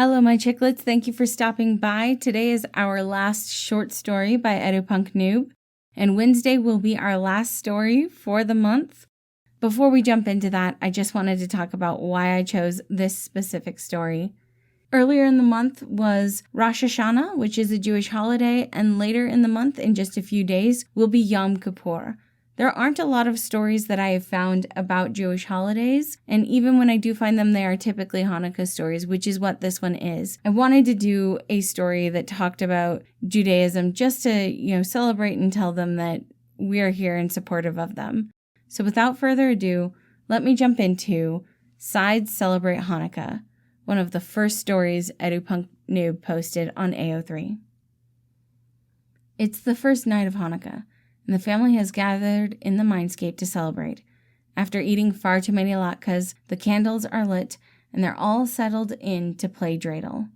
Hello, my chicklets. Thank you for stopping by. Today is our last short story by Edupunk Noob, and Wednesday will be our last story for the month. Before we jump into that, I just wanted to talk about why I chose this specific story. Earlier in the month was Rosh Hashanah, which is a Jewish holiday, and later in the month, in just a few days, will be Yom Kippur. There aren't a lot of stories that I have found about Jewish holidays, and even when I do find them, they are typically Hanukkah stories, which is what this one is. I wanted to do a story that talked about Judaism just to, celebrate and tell them that we are here and supportive of them. So without further ado, let me jump into Sides Celebrate Hanukkah, one of the first stories Edupunk Noob posted on AO3. It's the first night of Hanukkah, and the family has gathered in the mindscape to celebrate. After eating far too many latkes, the candles are lit, and they're all settled in to play dreidel.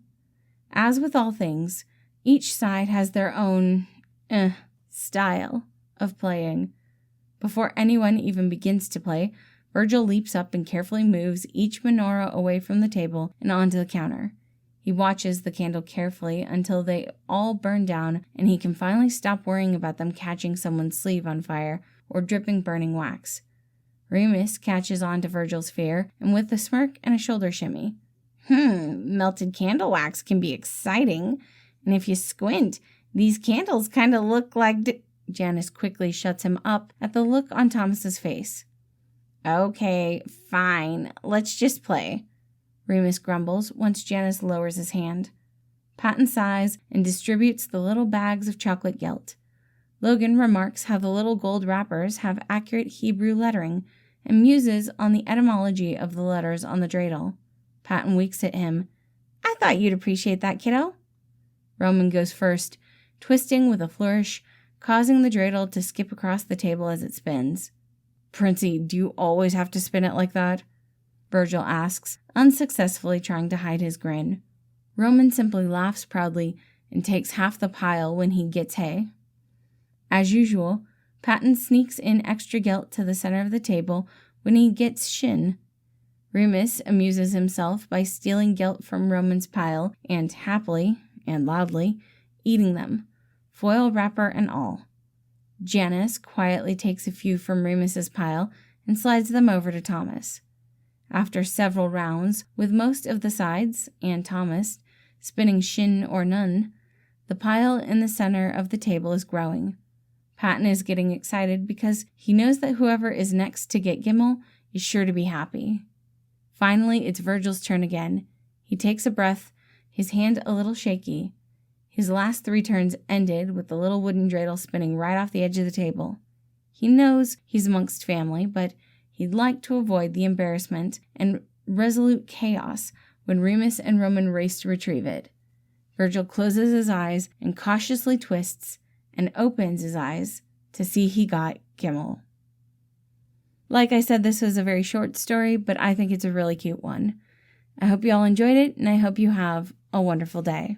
As with all things, each side has their own style of playing. Before anyone even begins to play, Virgil leaps up and carefully moves each menorah away from the table and onto the counter. He watches the candle carefully until they all burn down and he can finally stop worrying about them catching someone's sleeve on fire or dripping burning wax. Remus catches on to Virgil's fear and with a smirk and a shoulder shimmy. Melted candle wax can be exciting. And if you squint, these candles kind of look like... Janice quickly shuts him up at the look on Thomas's face. Okay, fine. Let's just play. Remus grumbles once Janice lowers his hand. Patton sighs and distributes the little bags of chocolate gelt. Logan remarks how the little gold wrappers have accurate Hebrew lettering and muses on the etymology of the letters on the dreidel. Patton winks at him. I thought you'd appreciate that, kiddo. Roman goes first, twisting with a flourish, causing the dreidel to skip across the table as it spins. Princey, do you always have to spin it like that? Virgil asks, unsuccessfully trying to hide his grin. Roman simply laughs proudly and takes half the pile when he gets hay. As usual, Patton sneaks in extra gelt to the center of the table when he gets shin. Remus amuses himself by stealing gelt from Roman's pile and happily, and loudly, eating them, foil wrapper and all. Janice quietly takes a few from Remus's pile and slides them over to Thomas. After several rounds, with most of the sides, and Thomas, spinning shin or none, the pile in the center of the table is growing. Patton is getting excited because he knows that whoever is next to get Gimel is sure to be happy. Finally, it's Virgil's turn again. He takes a breath, his hand a little shaky. His last 3 turns ended with the little wooden dreidel spinning right off the edge of the table. He knows he's amongst family, but he'd like to avoid the embarrassment and resolute chaos when Remus and Roman race to retrieve it. Virgil closes his eyes and cautiously twists and opens his eyes to see he got Gimel. Like I said, this was a very short story, but I think it's a really cute one. I hope you all enjoyed it, and I hope you have a wonderful day.